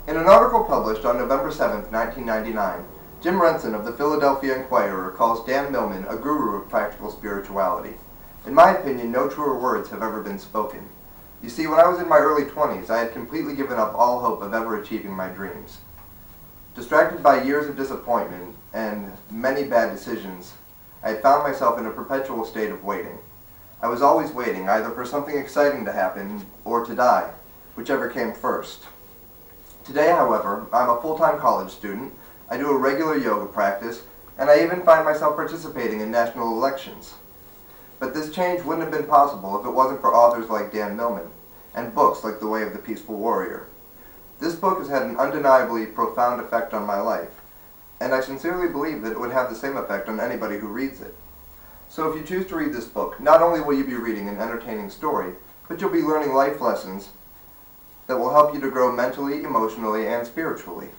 In an article published on November 7, 1999, Jim Renson of the Philadelphia Inquirer calls Dan Millman a guru of practical spirituality. In my opinion, no truer words have ever been spoken. You see, when I was in my early 20s, I had completely given up all hope of ever achieving my dreams. Distracted by years of disappointment and many bad decisions, I had found myself in a perpetual state of waiting. I was always waiting, either for something exciting to happen or to die, whichever came first. Today, however, I'm a full-time college student, I do a regular yoga practice, and I even find myself participating in national elections. But this change wouldn't have been possible if it wasn't for authors like Dan Millman, and books like The Way of the Peaceful Warrior. This book has had an undeniably profound effect on my life, and I sincerely believe that it would have the same effect on anybody who reads it. So if you choose to read this book, not only will you be reading an entertaining story, but you'll be learning life lessons that will help you to grow mentally, emotionally, and spiritually.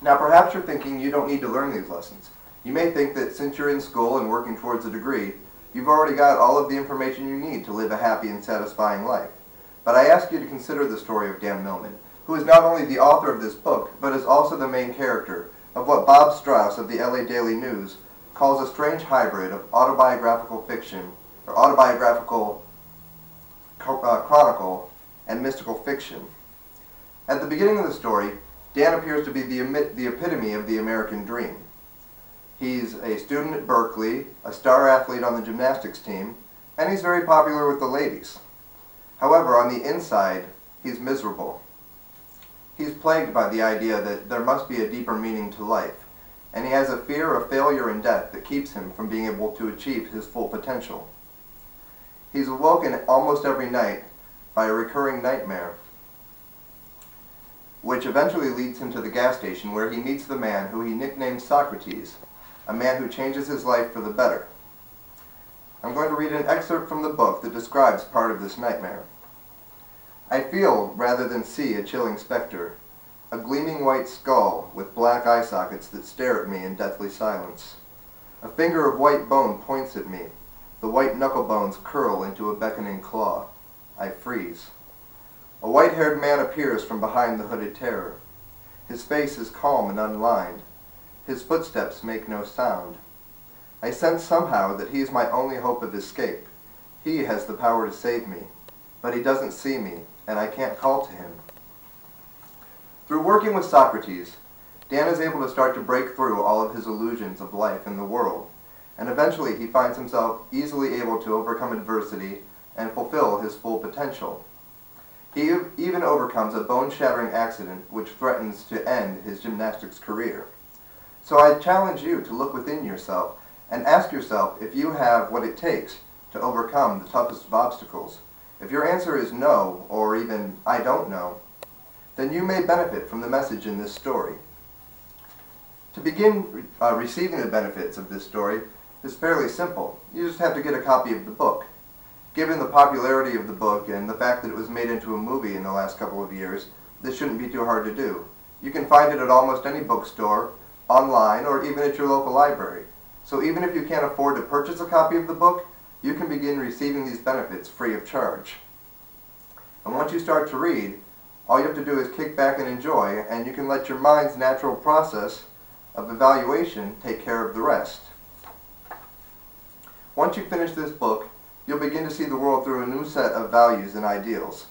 Now perhaps you're thinking you don't need to learn these lessons. You may think that since you're in school and working towards a degree, you've already got all of the information you need to live a happy and satisfying life. But I ask you to consider the story of Dan Millman, who is not only the author of this book, but is also the main character of what Bob Strauss of the LA Daily News calls a strange hybrid of autobiographical fiction, or autobiographical chronicle, and mystical fiction. At the beginning of the story, Dan appears to be the epitome of the American dream. He's a student at Berkeley, a star athlete on the gymnastics team, and he's very popular with the ladies. However, on the inside, he's miserable. He's plagued by the idea that there must be a deeper meaning to life, and he has a fear of failure and death that keeps him from being able to achieve his full potential. He's awoken almost every night by a recurring nightmare, which eventually leads him to the gas station where he meets the man who he nicknames Socrates, a man who changes his life for the better. I'm going to read an excerpt from the book that describes part of this nightmare. I feel, rather than see, a chilling specter, a gleaming white skull with black eye sockets that stare at me in deathly silence. A finger of white bone points at me. The white knuckle bones curl into a beckoning claw. I freeze. A white-haired man appears from behind the hooded terror. His face is calm and unlined. His footsteps make no sound. I sense somehow that he is my only hope of escape. He has the power to save me, but he doesn't see me, and I can't call to him. Through working with Socrates, Dan is able to start to break through all of his illusions of life and the world, and eventually he finds himself easily able to overcome adversity and fulfill his full potential. He even overcomes a bone-shattering accident which threatens to end his gymnastics career. So I challenge you to look within yourself and ask yourself if you have what it takes to overcome the toughest of obstacles. If your answer is no, or even I don't know, then you may benefit from the message in this story. To begin receiving the benefits of this story is fairly simple. You just have to get a copy of the book. Given the popularity of the book and the fact that it was made into a movie in the last couple of years, this shouldn't be too hard to do. You can find it at almost any bookstore, online, or even at your local library. So even if you can't afford to purchase a copy of the book, you can begin receiving these benefits free of charge. And once you start to read, all you have to do is kick back and enjoy, and you can let your mind's natural process of evaluation take care of the rest. Once you finish this book, you'll begin to see the world through a new set of values and ideals.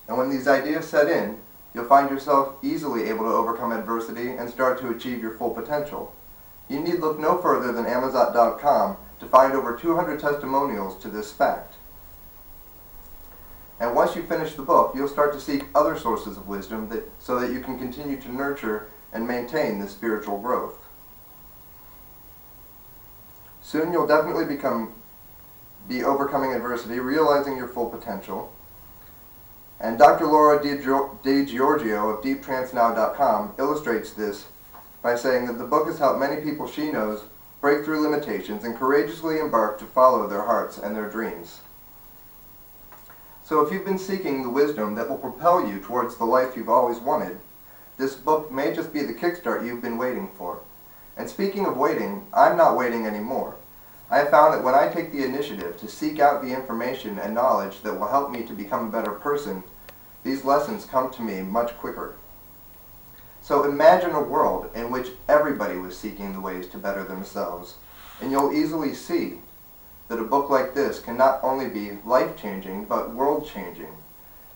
And when these ideas set in, you'll find yourself easily able to overcome adversity and start to achieve your full potential. You need look no further than Amazon.com to find over 200 testimonials to this fact. And once you finish the book, you'll start to seek other sources of wisdom so that you can continue to nurture and maintain this spiritual growth. Soon you'll definitely be overcoming adversity, realizing your full potential. And Dr. Laura DeGiorgio of DeepTranceNow.com illustrates this by saying that the book has helped many people she knows break through limitations and courageously embark to follow their hearts and their dreams. So if you've been seeking the wisdom that will propel you towards the life you've always wanted, this book may just be the kickstart you've been waiting for. And speaking of waiting, I'm not waiting anymore. I have found that when I take the initiative to seek out the information and knowledge that will help me to become a better person, these lessons come to me much quicker. So imagine a world in which everybody was seeking the ways to better themselves, and you'll easily see that a book like this can not only be life-changing, but world-changing.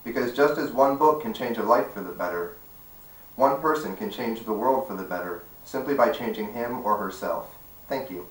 Because just as one book can change a life for the better, one person can change the world for the better simply by changing him or herself. Thank you.